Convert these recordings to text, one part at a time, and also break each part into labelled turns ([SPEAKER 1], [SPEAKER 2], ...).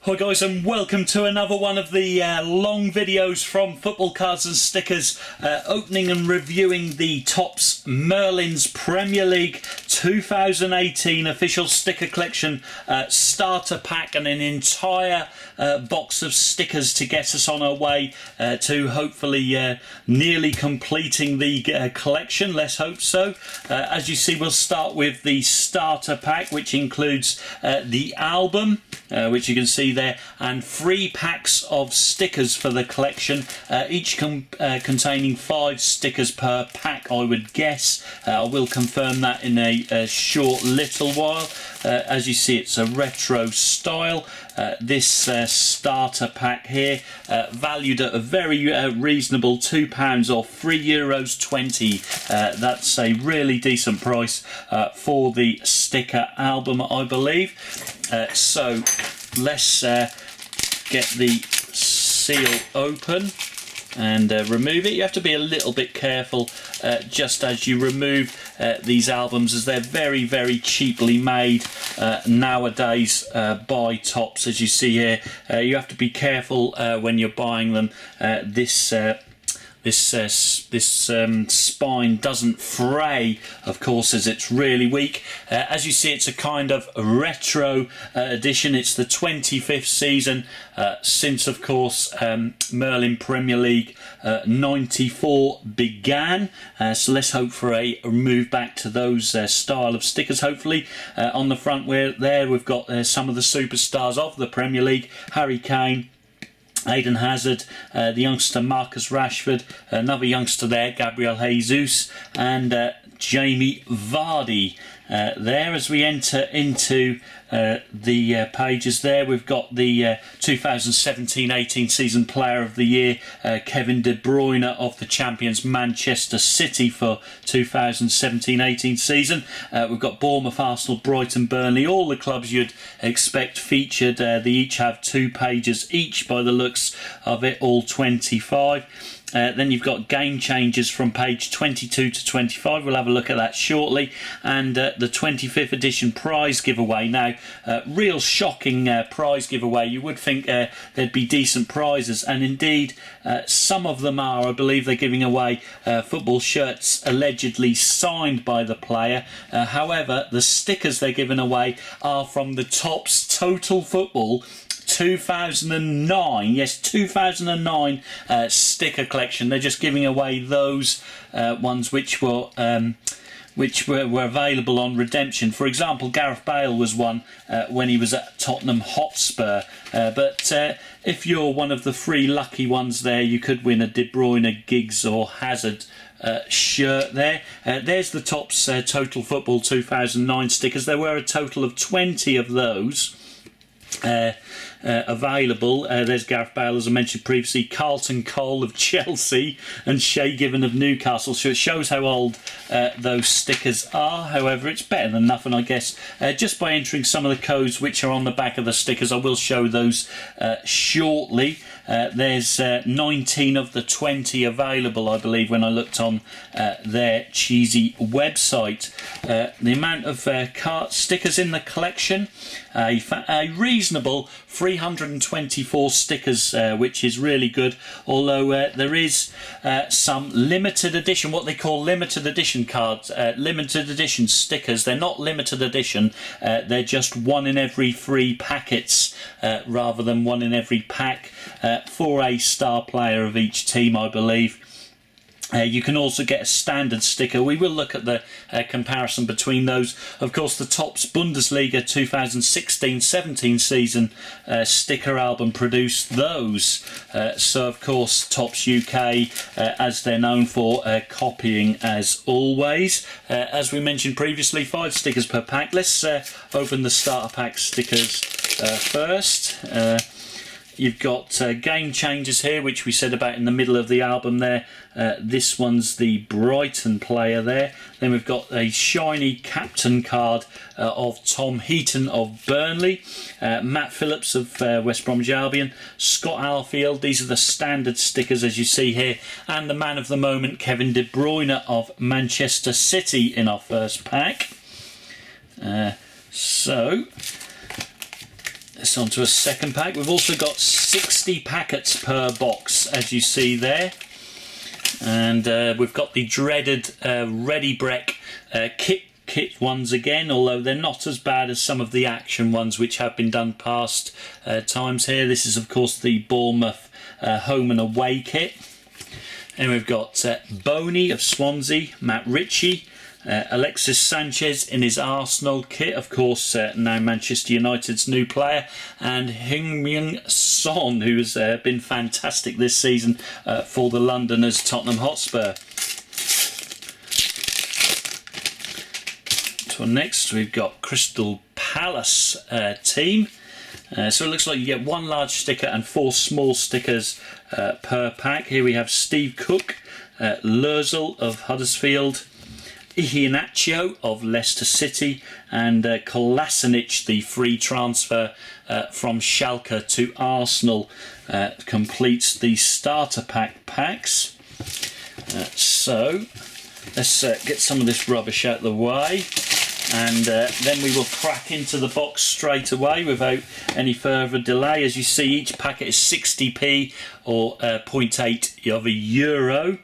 [SPEAKER 1] Hi guys, and welcome to another one of the long videos from Football Cards and Stickers, opening and reviewing the Topps Merlin's Premier League 2018 official sticker collection starter pack, and an entire box of stickers to get us on our way to hopefully nearly completing the collection. Let's hope so. As you see, we'll start with the starter pack, which includes the album, which you can see there, and 3 packs of stickers for the collection, each containing 5 stickers per pack, I would guess. I will confirm that in a short little while. As you see, it's a retro style. This starter pack here, valued at a very reasonable £2 or €3.20. That's a really decent price for the sticker album, I believe. So let's get the seal open and remove it. You have to be a little bit careful just as you remove these albums, as they're very, very cheaply made nowadays by Topps. As you see here, you have to be careful when you're buying them. This spine doesn't fray, of course, as it's really weak. As you see, it's a kind of retro edition. It's the 25th season since, of course, Merlin Premier League 94 began. So let's hope for a move back to those style of stickers, hopefully. On the front there, we've got some of the superstars of the Premier League: Harry Kane, Eden Hazard, the youngster Marcus Rashford, another youngster there, Gabriel Jesus, and Jamie Vardy. There, as we enter into the pages there, we've got the 2017-18 season player of the year, Kevin De Bruyne of the champions Manchester City for 2017-18 season. We've got Bournemouth, Arsenal, Brighton, Burnley, all the clubs you'd expect featured. They each have 2 pages each by the looks of it, all 25. Then you've got game changers from page 22 to 25. We'll have a look at that shortly. And the 25th edition prize giveaway. Now, real shocking prize giveaway. You would think there'd be decent prizes, and indeed some of them are. I believe they're giving away football shirts allegedly signed by the player. However, the stickers they're giving away are from the Topps Total Football 2009, yes, 2009 sticker collection. They're just giving away those ones which were available on redemption. For example, Gareth Bale was one when he was at Tottenham Hotspur. But if you're one of the 3 lucky ones there, you could win a De Bruyne, Giggs or Hazard shirt there. There's the Topps Total Football 2009 stickers. There were a total of 20 of those available. There's Gareth Bale, as I mentioned previously, Carlton Cole of Chelsea, and Shay Given of Newcastle. So it shows how old those stickers are. However, it's better than nothing, I guess, just by entering some of the codes which are on the back of the stickers. I will show those shortly. There's 19 of the 20 available, I believe, when I looked on their cheesy website. The amount of stickers in the collection, a reasonable 324 stickers, which is really good, although there is some limited edition, what they call limited edition cards, limited edition stickers. They're not limited edition, they're just 1 in every 3 packets rather than 1 in every pack, for a star player of each team, I believe. You can also get a standard sticker. We will look at the comparison between those. Of course, the Topps Bundesliga 2016-17 season sticker album produced those. So, of course, Topps UK, as they're known for, copying as always. As we mentioned previously, 5 stickers per pack. Let's open the starter pack stickers first. You've got game changers here, which we said about in the middle of the album there. This one's the Brighton player there. Then we've got a shiny captain card of Tom Heaton of Burnley, Matt Phillips of West Bromwich Albion, Scott Arfield. These are the standard stickers, as you see here. And the man of the moment, Kevin De Bruyne of Manchester City, in our first pack. So this onto a second pack. We've also got 60 packets per box, as you see there. And we've got the dreaded Ready Breck kit ones again, although they're not as bad as some of the action ones which have been done past times here. This is of course the Bournemouth Home-and-Away kit. And we've got Boney of Swansea, Matt Ritchie, Alexis Sanchez in his Arsenal kit, of course now Manchester United's new player, and Heung-min Son, who's been fantastic this season for the Londoners Tottenham Hotspur. So next we've got Crystal Palace team. So it looks like you get one large sticker and 4 small stickers per pack. Here we have Steve Cook, Lurzel of Huddersfield, Iheanacho of Leicester City, and Kolasinac, the free transfer from Schalke to Arsenal, completes the starter pack packs. So let's get some of this rubbish out of the way, and then we will crack into the box straight away without any further delay. As you see, each packet is 60p or 0.8 of a euro.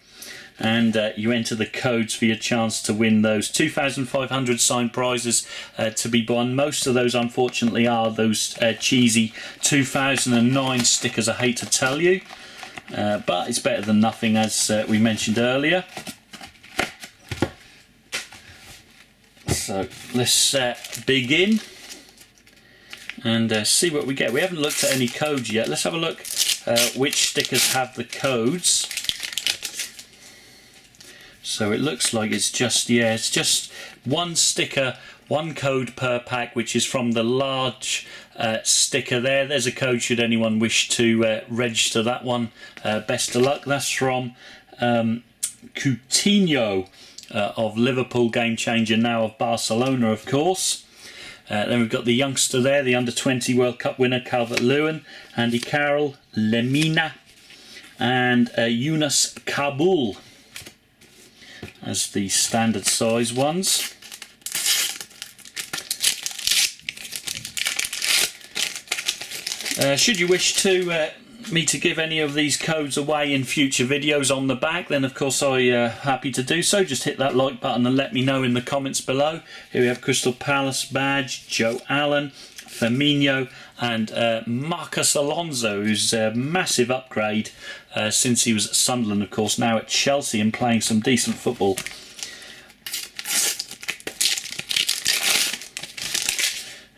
[SPEAKER 1] And you enter the codes for your chance to win those 2,500 signed prizes to be won. Most of those, unfortunately, are those cheesy 2009 stickers, I hate to tell you. But it's better than nothing, as we mentioned earlier. So let's begin and see what we get. We haven't looked at any codes yet. Let's have a look which stickers have the codes. So it looks like it's just one sticker, one code per pack, which is from the large sticker there. There's a code should anyone wish to register that one. Best of luck. That's from Coutinho of Liverpool, game changer now of Barcelona, of course. Then we've got the youngster there, the under-20 World Cup winner, Calvert-Lewin, Andy Carroll, Lemina, and Yunus Kabul as the standard size ones. Should you wish to me to give any of these codes away in future videos on the back, then of course I'm happy to do so. Just hit that like button and let me know in the comments below. Here we have Crystal Palace badge, Joe Allen, Firmino, and Marcus Alonso, who's a massive upgrade since he was at Sunderland, of course, now at Chelsea and playing some decent football.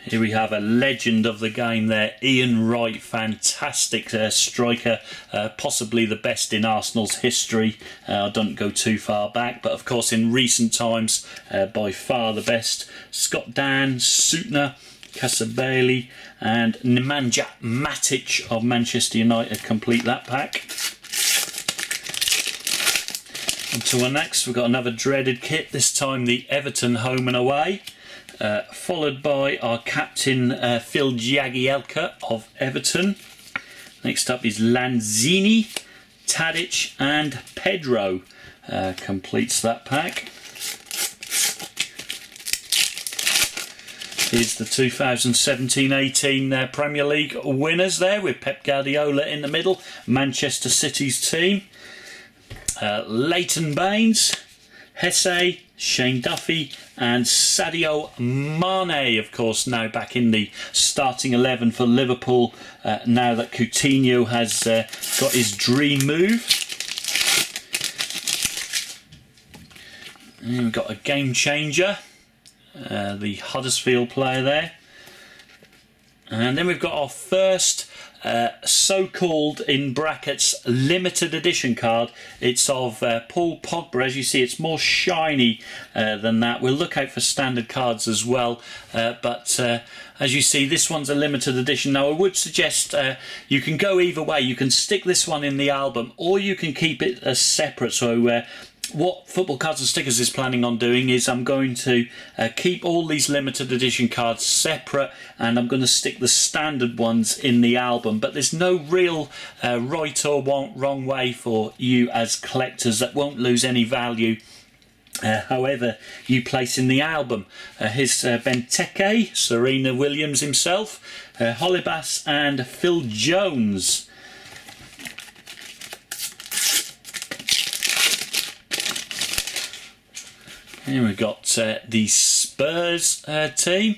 [SPEAKER 1] Here we have a legend of the game there, Ian Wright, fantastic striker, possibly the best in Arsenal's history. I don't go too far back, but of course in recent times, by far the best. Scott Dan, Suitner, Casabelli, and Nemanja Matic of Manchester United complete that pack. On to our next, we've got another dreaded kit, this time the Everton Home-and-Away. Followed by our captain Phil Jagielka of Everton. Next up is Lanzini, Tadic, and Pedro completes that pack. Here's the 2017-18 Premier League winners there, with Pep Guardiola in the middle, Manchester City's team. Leighton Baines, Hesse, Shane Duffy, and Sadio Mane, of course, now back in the starting 11 for Liverpool, now that Coutinho has got his dream move. And we've got a game changer, the Huddersfield player there. And then we've got our first so-called, in brackets, limited edition card. It's of Paul Pogba. As you see, it's more shiny than that. We'll look out for standard cards as well, but as you see, this one's a limited edition. Now I would suggest you can go either way. You can stick this one in the album, or you can keep it as separate. So what Football Cards and Stickers is planning on doing is I'm going to keep all these limited edition cards separate, and I'm going to stick the standard ones in the album. But there's no real right or wrong way for you as collectors. That won't lose any value However you place in the album. Here's Benteke, Serena Williams himself, Holebas and Phil Jones. Here we've got the Spurs team.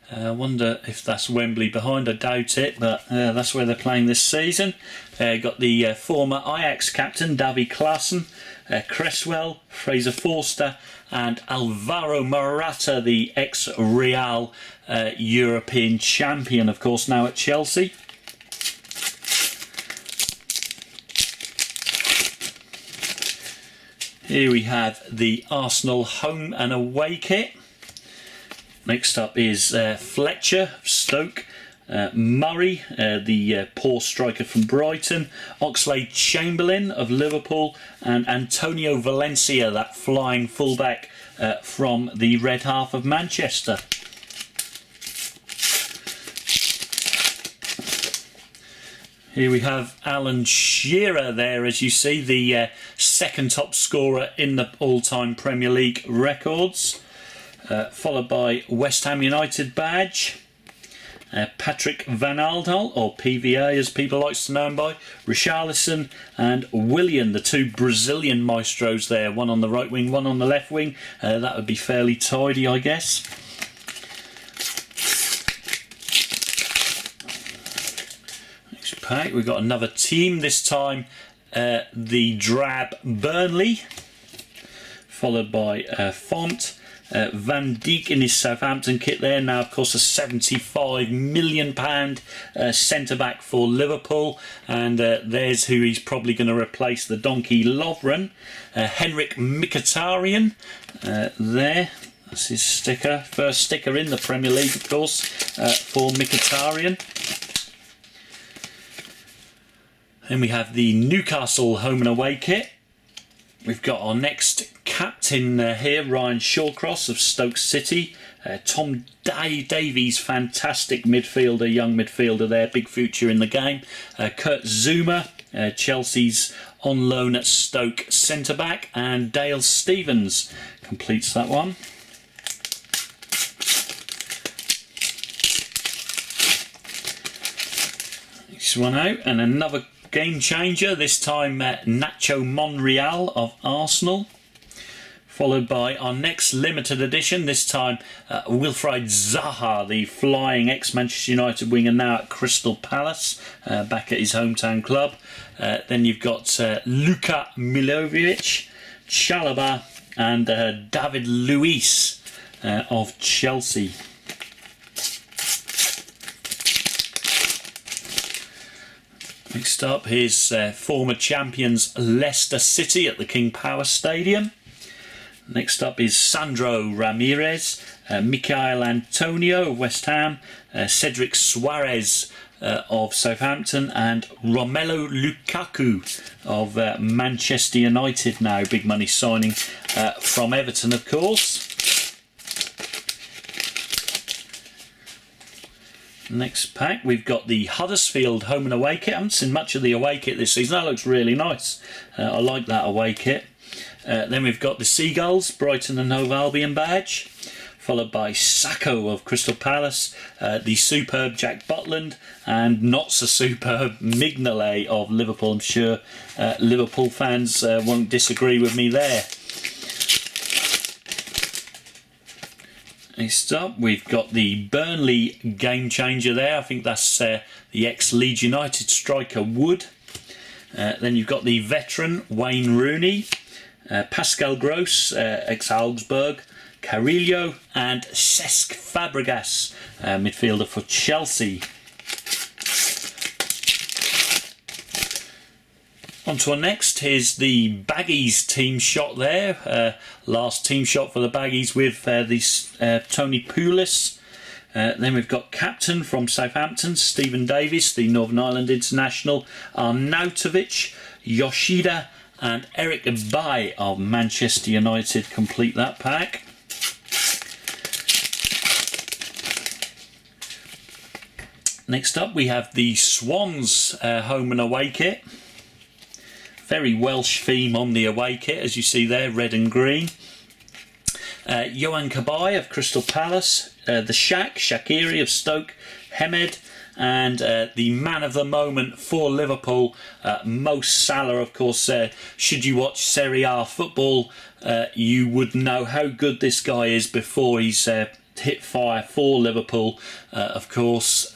[SPEAKER 1] I wonder if that's Wembley behind. I doubt it, but that's where they're playing this season. Got the former Ajax captain Davy Klaassen, Cresswell, Fraser Forster and Alvaro Morata, the ex-Real European champion, of course, now at Chelsea. Here we have the Arsenal home and away kit. Next up is Fletcher of Stoke, Murray, the poor striker from Brighton, Oxlade-Chamberlain of Liverpool, and Antonio Valencia, that flying fullback from the red half of Manchester. Here we have Alan Shearer there, as you see, the second top scorer in the all-time Premier League records. Followed by West Ham United badge, Patrick Van Aanholt, or PVA as people like to know him by, Richarlison and Willian, the two Brazilian maestros there, one on the right wing, one on the left wing. That would be fairly tidy, I guess. Next pack, we've got another team, this time the drab Burnley, followed by Font. Van Dijk in his Southampton kit there, now of course a £75 million centre-back for Liverpool, and there's who he's probably going to replace the donkey Lovren. Henrik Mkhitaryan there, that's his sticker, first sticker in the Premier League of course for Mkhitaryan. Then we have the Newcastle home and away kit. We've got our next captain here, Ryan Shawcross of Stoke City. Tom Davies, fantastic midfielder, young midfielder there, big future in the game. Kurt Zouma, Chelsea's on loan at Stoke centre-back. And Dale Stevens completes that one. Next one out, and another game changer, this time Nacho Monreal of Arsenal, followed by our next limited edition, this time Wilfried Zaha, the flying ex-Manchester United winger now at Crystal Palace, back at his hometown club. Then you've got Luka Milovic, Chalobah and David Luiz of Chelsea. Next up, here's former champions Leicester City at the King Power Stadium. Next up is Sandro Ramirez, Michael Antonio of West Ham, Cedric Suarez of Southampton, and Romelu Lukaku of Manchester United now. Big money signing from Everton, of course. Next pack, we've got the Huddersfield home and away kit. I haven't seen much of the away kit this season. That looks really nice. I like that away kit. Then we've got the Seagulls, Brighton and Hove Albion badge, followed by Sacco of Crystal Palace, the superb Jack Butland, and not so superb Mignolet of Liverpool. I'm sure Liverpool fans won't disagree with me there. Next up, we've got the Burnley game changer there. I think that's the ex-Leeds United striker Wood. Then you've got the veteran Wayne Rooney, Pascal Gross, ex-Augsburg, Carrillo, and Cesc Fabregas, midfielder for Chelsea. On to our next, here's the Baggies team shot there. Last team shot for the Baggies with Tony Pulis. Then we've got captain from Southampton, Stephen Davis, the Northern Ireland international, Arnautovic, Yoshida, and Eric Bailly of Manchester United complete that pack. Next up, we have the Swans home and away kit. Very Welsh theme on the away kit, as you see there, red and green. Yohan Cabaye of Crystal Palace, the Shaqiri of Stoke, Hemed, and the man of the moment for Liverpool, Mo Salah, of course. Should you watch Serie A football, you would know how good this guy is before he's hit fire for Liverpool. Of course,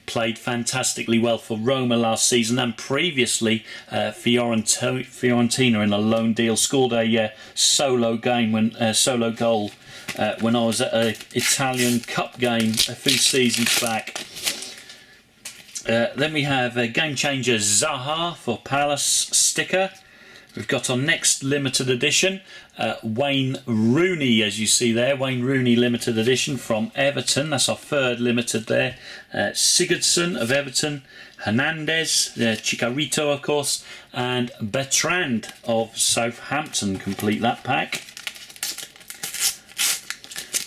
[SPEAKER 1] played fantastically well for Roma last season, and previously Fiorentina in a loan deal. Scored a solo goal when I was at an Italian Cup game a few seasons back. Then we have game changer Zaha for Palace sticker. We've got our next limited edition, Wayne Rooney, as you see there. Wayne Rooney limited edition from Everton. That's our third limited there. Sigurdsson of Everton, Hernandez, Chicharito, of course, and Bertrand of Southampton complete that pack.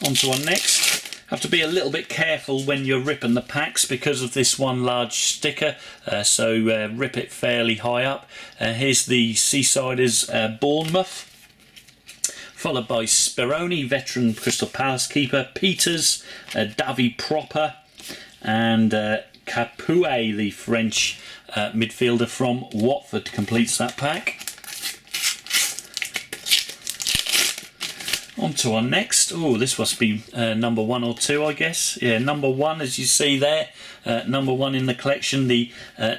[SPEAKER 1] On to our next. Have to be a little bit careful when you're ripping the packs because of this one large sticker, so rip it fairly high up. Here's the Seasiders Bournemouth, followed by Speroni, veteran Crystal Palace keeper, Peters, Davy Proper, and Capoue, the French midfielder from Watford, completes that pack. On to our next. Oh, this must be number 1 or 2, I guess. Yeah, number 1, as you see there. Number 1 in the collection. The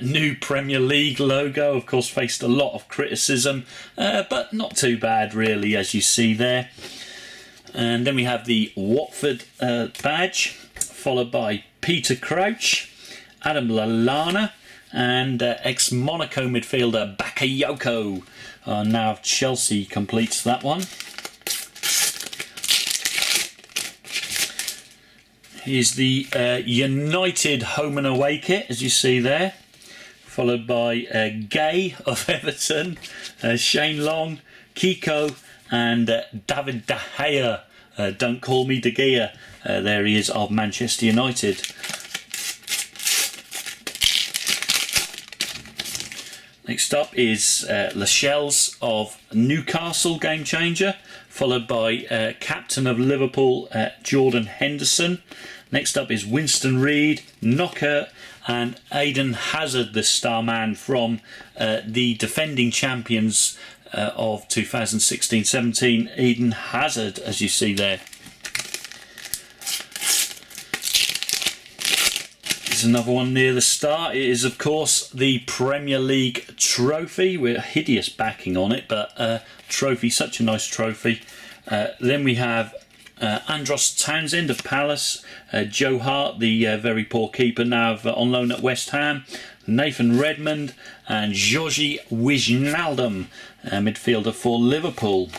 [SPEAKER 1] new Premier League logo, of course, faced a lot of criticism, but not too bad, really, as you see there. And then we have the Watford badge, followed by Peter Crouch, Adam Lallana, and ex-Monaco midfielder Bakayoko. Now Chelsea completes that one. Here's the United Home-and-Away kit, as you see there, followed by Gay of Everton, Shane Long, Kiko, and David De Gea. Don't call me De Gea. There he is of Manchester United. Next up is Lascelles of Newcastle, game changer, followed by captain of Liverpool, Jordan Henderson. Next up is Winston Reid, Knocker, and Eden Hazard, the star man from the defending champions of 2016-17, Eden Hazard, as you see there. There's another one near the start. It is, of course, the Premier League trophy with hideous backing on it, but trophy, such a nice trophy. Then we have Andros Townsend of Palace, Joe Hart, the very poor keeper, now on loan at West Ham, Nathan Redmond, and Georgi Wijnaldum, midfielder for Liverpool.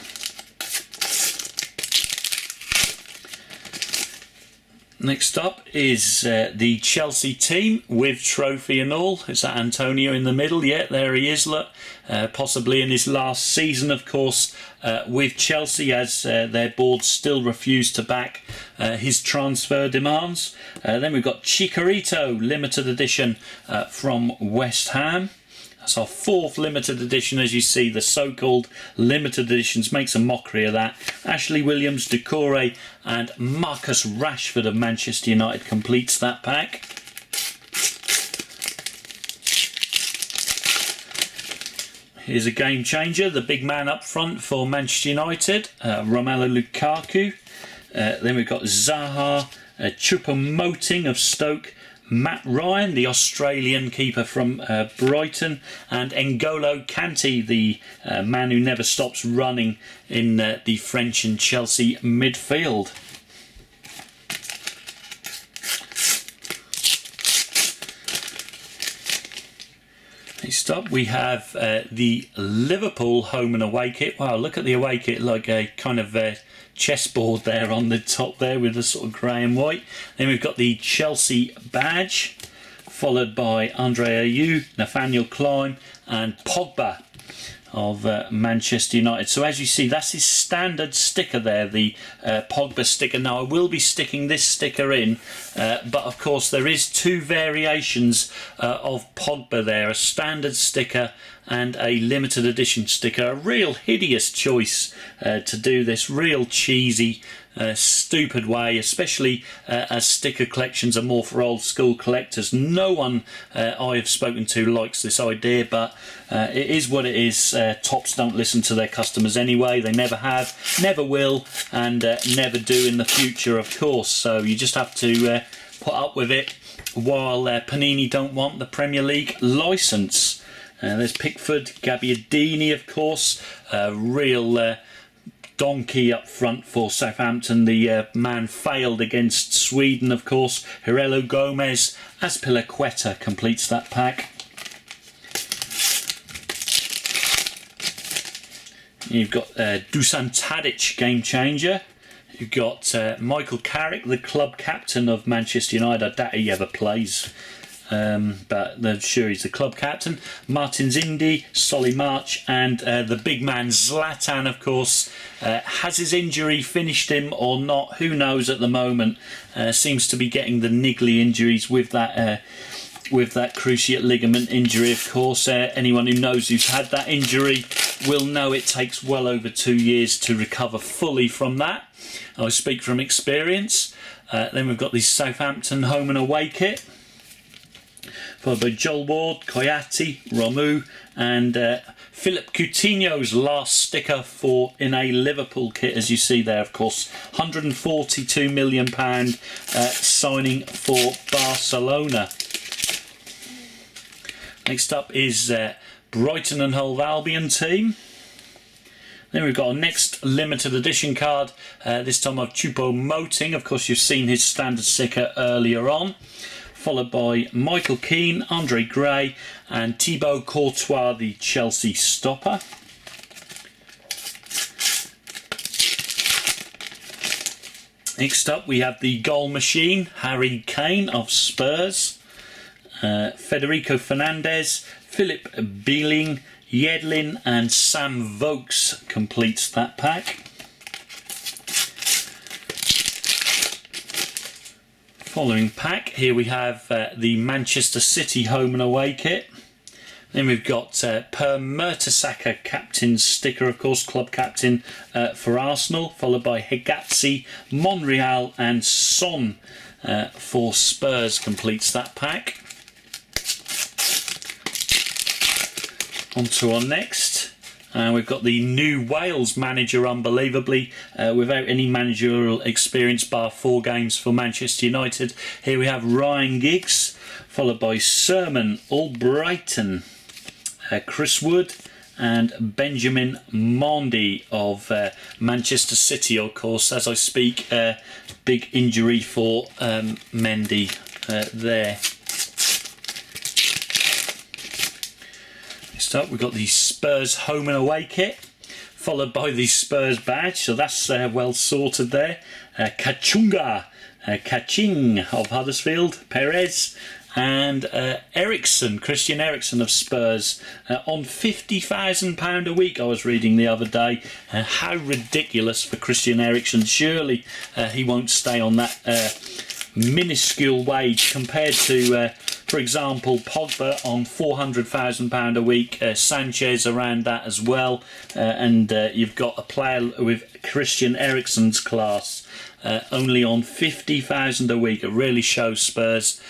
[SPEAKER 1] Next up is the Chelsea team with trophy and all. Is that Antonio in the middle? Yeah, there he is, look. Possibly in his last season, of course, with Chelsea, as their board still refused to back his transfer demands. Then we've got Chicharito, limited edition from West Ham. That's our 4th limited edition. As you see, the so-called limited editions makes a mockery of that. Ashley Williams, Doucouré, and Marcus Rashford of Manchester United completes that pack. Here's a game changer, the big man up front for Manchester United, Romelu Lukaku. Then we've got Zaha, Choupo-Moting of Stoke, Matt Ryan, the Australian keeper from Brighton, and N'Golo Kante, the man who never stops running in the French and Chelsea midfield. Next up we have the Liverpool home and away kit. Wow, look at the away kit, like a kind of chessboard there on the top there with a sort of grey and white. Then we've got the Chelsea badge, followed by Andre Ayew, Nathaniel Klein, and Pogba of Manchester United. So as you see, that's his standard sticker there, the Pogba sticker. Now I will be sticking this sticker in, but of course there is 2 variations of Pogba there, a standard sticker and a limited edition sticker. A real hideous choice to do this, real cheesy, stupid way, especially as sticker collections are more for old school collectors. No one I have spoken to likes this idea, but it is what it is. Tops don't listen to their customers anyway. They never have, never will, and never do in the future, of course. So you just have to put up with it while Panini don't want the Premier League licence. There's Pickford, Gabbiadini, of course, real donkey up front for Southampton. The man failed against Sweden, of course. Herrero Gomez, Azpilicueta completes that pack. You've got Dusan Tadic, game changer. You've got Michael Carrick, the club captain of Manchester United. I doubt he ever plays, but I'm sure he's the club captain. Martin Zindi, Solly March, and the big man Zlatan, of course. Has his injury finished him or not? Who knows at the moment. Seems to be getting the niggly injuries with that cruciate ligament injury, of course. Anyone who knows who's had that injury will know it takes well over 2 years to recover fully from that. I speak from experience. Then we've got the Southampton home-and-away kit, followed by Joel Ward, Koyati, Romu, and Philip Coutinho's last sticker in a Liverpool kit, as you see there, of course. £142 million signing for Barcelona. Next up is Brighton and Hove Albion team. Then we've got our next limited edition card, this time of Choupo-Moting. Of course, you've seen his standard sticker earlier on. Followed by Michael Keane, Andre Gray, and Thibaut Courtois, the Chelsea stopper. Next up, we have the goal machine, Harry Kane of Spurs. Federico Fernandez, Philip Billing, Yedlin, and Sam Vokes completes that pack. Following pack, here we have the Manchester City home and away kit. Then we've got Per Mertesacker captain sticker, of course, club captain for Arsenal, followed by Hegazi, Monreal, and Son for Spurs completes that pack. On to our next. We've got the new Wales manager, unbelievably, without any managerial experience bar 4 games for Manchester United. Here we have Ryan Giggs, followed by Sermon Albrighton, Chris Wood, and Benjamin Mendy of Manchester City, of course. As I speak, big injury for Mendy there. Next up, we've got the Spurs home and away kit, followed by the Spurs badge, so that's well sorted there. Kachunga, Kaching of Huddersfield, Perez, and Ericsson, Christian Eriksen of Spurs, on £50,000 a week, I was reading the other day. How ridiculous for Christian Eriksen. Surely he won't stay on that minuscule wage compared to, for example, Pogba on £400,000 a week, Sanchez around that as well, and you've got a player with Christian Eriksen's class only on £50,000 a week. It really shows Spurs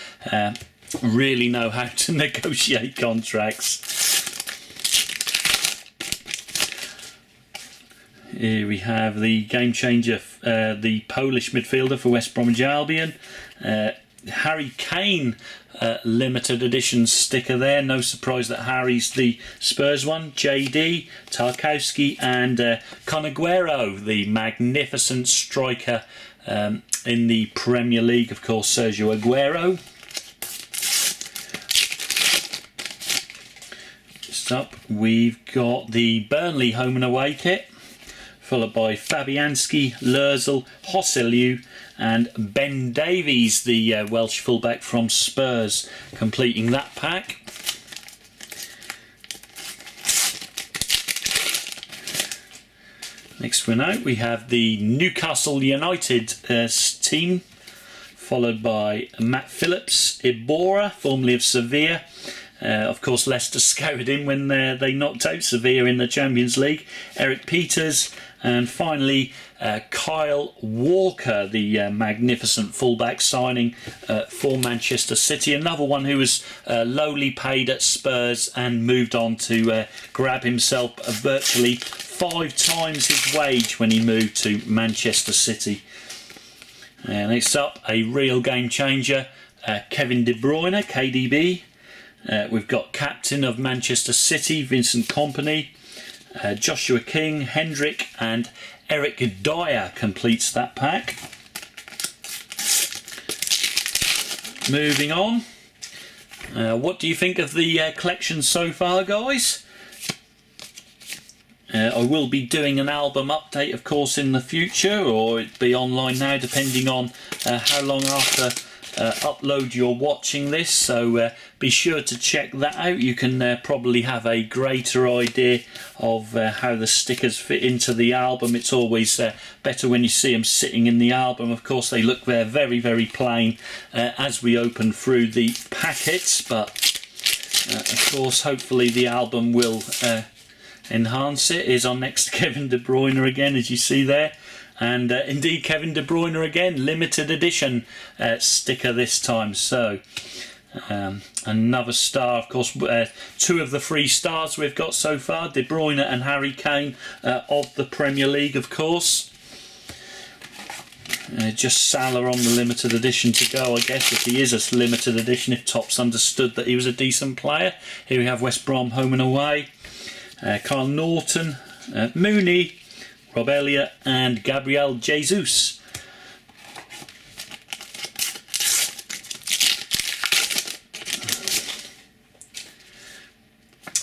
[SPEAKER 1] really know how to negotiate contracts. Here we have the game changer, the Polish midfielder for West Bromwich Albion, Harry Kane limited edition sticker there. No surprise that Harry's the Spurs one. JD, Tarkowski, and Con Aguero, the magnificent striker in the Premier League, of course, Sergio Aguero. Next up, we've got the Burnley home and away kit, followed by Fabianski, Lurzel, Hosselu, and Ben Davies, the Welsh fullback from Spurs, completing that pack. Next one out, we have the Newcastle United team, followed by Matt Phillips, Ibora, formerly of Sevilla, Of course, Leicester scoured in when they knocked out Sevilla in the Champions League. Eric Peters, and finally Kyle Walker, the magnificent fullback signing for Manchester City. Another one who was lowly paid at Spurs and moved on to grab himself virtually 5 times his wage when he moved to Manchester City. Next up, a real game changer, Kevin De Bruyne, KDB. We've got captain of Manchester City, Vincent Kompany. Joshua King, Hendrick and Eric Dyer completes that pack. Moving on. What do you think of the collection so far, guys? I will be doing an album update, of course, in the future, or it'll be online now, depending on how long after upload you're watching this. So be sure to check that out. You can probably have a greater idea of how the stickers fit into the album. It's always better when you see them sitting in the album. Of course, they look there very, very plain as we open through the packets, but of course, hopefully the album will enhance it. Here's our next Kevin De Bruyne again, as you see there. And indeed, Kevin De Bruyne again, limited edition sticker this time. So another star, of course. 2 of the 3 stars we've got so far, De Bruyne and Harry Kane of the Premier League, of course. Just Salah on the limited edition to go, I guess, if he is a limited edition, if Topps understood that he was a decent player. Here we have West Brom home and away. Carl Norton, Mooney, Rob Elliott and Gabriel Jesus.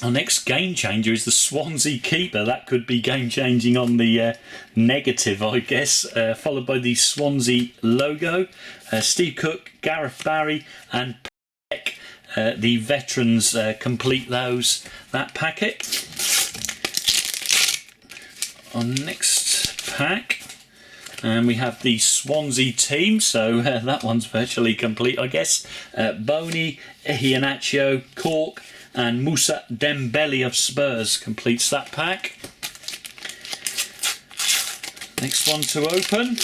[SPEAKER 1] Our next game changer is the Swansea keeper. That could be game changing on the negative, I guess. Followed by the Swansea logo. Steve Cook, Gareth Barry and Peck. The veterans complete that packet. Our next pack, and we have the Swansea team, so that one's virtually complete, I guess. Boney, Iheanacho, Cork and Moussa Dembele of Spurs completes that pack. Next one to open.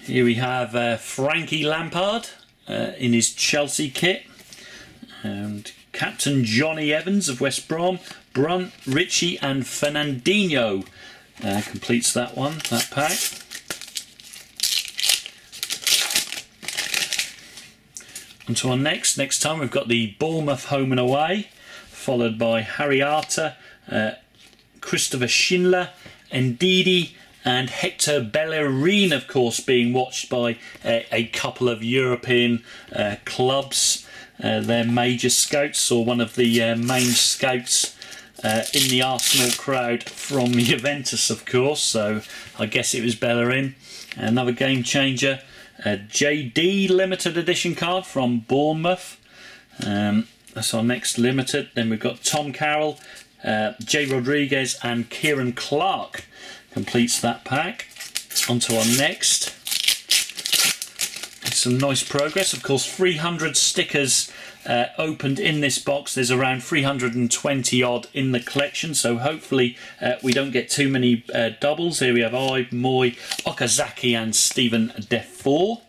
[SPEAKER 1] Here we have Frankie Lampard in his Chelsea kit, and Captain Johnny Evans of West Brom, Brunt, Ritchie and Fernandinho completes that pack. On to our next time we've got the Bournemouth home and away, followed by Harry Arter, Christopher Schindler, Ndidi and Hector Bellerin, of course, being watched by a couple of European clubs. Their major scouts, or one of the main scouts in the Arsenal crowd from Juventus, of course. So I guess it was Bellerin. Another game changer, JD limited edition card from Bournemouth. That's our next limited. Then we've got Tom Carroll, Jay Rodriguez and Kieran Clark completes that pack. On to our next. Some nice progress. Of course, 300 stickers opened in this box. There's around 320 odd in the collection, so hopefully we don't get too many doubles. Here we have Ibe, Moy, Okazaki and Stephen Defoe.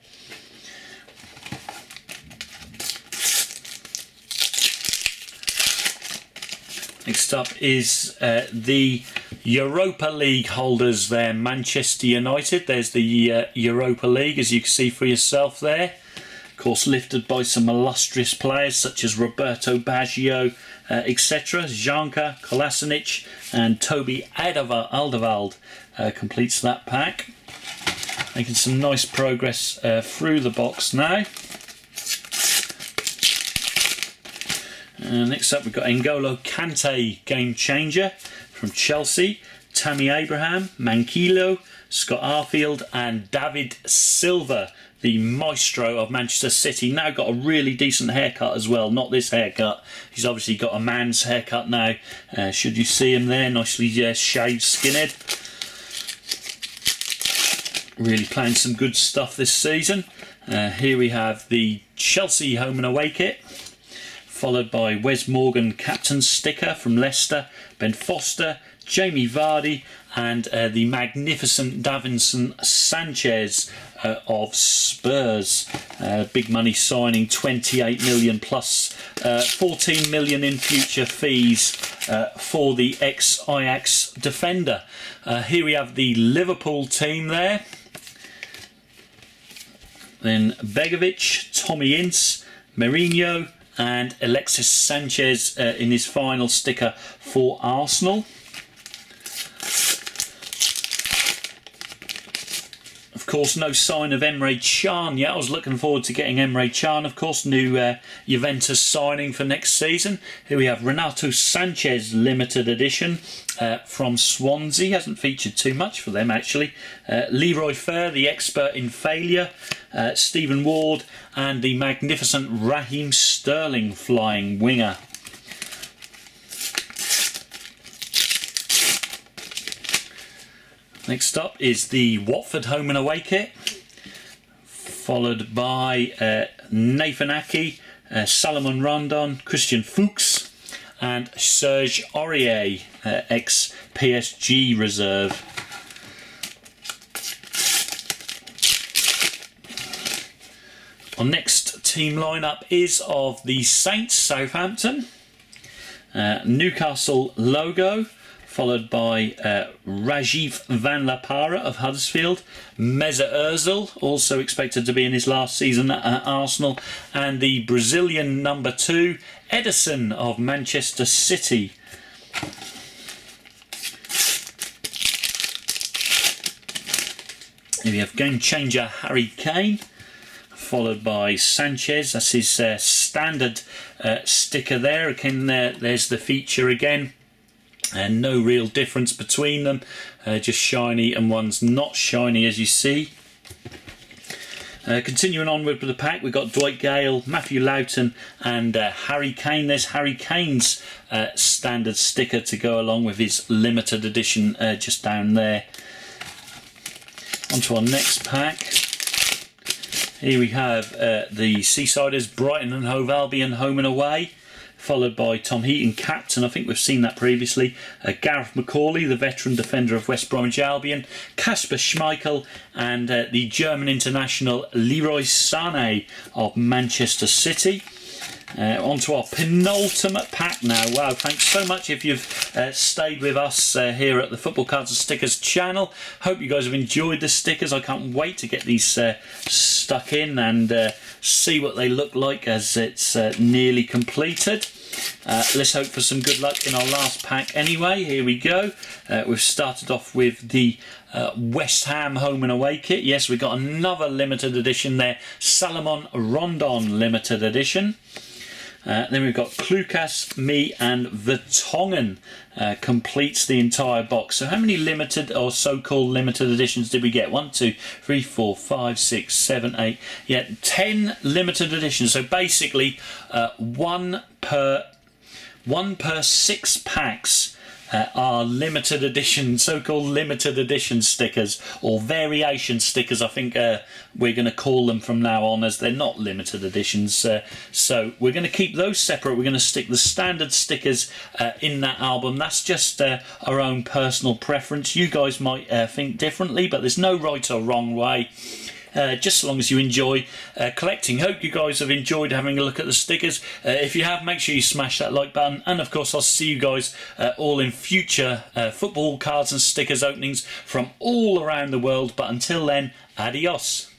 [SPEAKER 1] Next up is the Europa League holders there, Manchester United. There's the Europa League, as you can see for yourself there. Of course, lifted by some illustrious players such as Roberto Baggio, etc. Janka, Kolasinac and Toby Alderweireld completes that pack. Making some nice progress through the box now. Next up we've got N'Golo Kante, game changer from Chelsea, Tammy Abraham, Mankilo, Scott Arfield and David Silva, the maestro of Manchester City. Now got a really decent haircut as well, not this haircut. He's obviously got a man's haircut now. Should you see him there, nicely shaved skinhead. Really playing some good stuff this season. Here we have the Chelsea home and away kit, followed by Wes Morgan captain sticker from Leicester, Ben Foster, Jamie Vardy, and the magnificent Davinson Sanchez of Spurs. Big money signing, 28 million plus 14 million in future fees for the ex-Ajax defender. Here we have the Liverpool team there. Then Begovic, Tommy Ince, Mourinho, and Alexis Sanchez in his final sticker for Arsenal. Of course, no sign of Emre Can yet. I was looking forward to getting Emre Can, of course, new Juventus signing for next season. Here we have Renato Sanchez limited edition from Swansea. Hasn't featured too much for them, actually. Leroy Fer, the expert in failure. Stephen Ward, and the magnificent Raheem Sterling flying winger. Next up is the Watford home and away kit, followed by Nathan Ake, Salomon Rondon, Christian Fuchs, and Serge Aurier, ex-PSG reserve. Our next team lineup is of the Saints Southampton, Newcastle logo, followed by Rajiv Van La Parra of Huddersfield, Mesut Ozil, also expected to be in his last season at Arsenal, and the Brazilian number 2, Ederson of Manchester City. Here we have game changer Harry Kane, followed by Sanchez. That's his standard sticker there. Again, there's the feature again. And no real difference between them. Just shiny and one's not shiny, as you see. Continuing on with the pack, we've got Dwight Gale, Matthew Loughton, and Harry Kane. There's Harry Kane's standard sticker to go along with his limited edition just down there. On to our next pack. Here we have the Seasiders, Brighton and Hove Albion home and away, followed by Tom Heaton, captain. I think we've seen that previously. Gareth McCauley, the veteran defender of West Bromwich Albion. Kasper Schmeichel, and the German international Leroy Sané of Manchester City. On to our penultimate pack now. Wow, thanks so much if you've stayed with us here at the Football Cards and Stickers channel. Hope you guys have enjoyed the stickers. I can't wait to get these stuck in and see what they look like as it's nearly completed. Let's hope for some good luck in our last pack anyway. Here we go. We've started off with the West Ham home and away kit. Yes, we've got another limited edition there. Salomon Rondon limited edition. Then we've got Klukas, Me, and Vertonghen completes the entire box. So how many limited or so-called limited editions did we get? 1, 2, 3, 4, 5, 6, 7, 8. Yeah, 10 limited editions. So basically, one per 6 packs are limited edition, so-called limited edition stickers, or variation stickers, I think we're going to call them from now on, as they're not limited editions. So we're going to keep those separate. We're going to stick the standard stickers in that album. That's just our own personal preference. You guys might think differently, but there's no right or wrong way. Just so long as you enjoy collecting. Hope you guys have enjoyed having a look at the stickers. If you have, make sure you smash that like button, and of course I'll see you guys all in future football cards and stickers openings from all around the world. But until then, adios.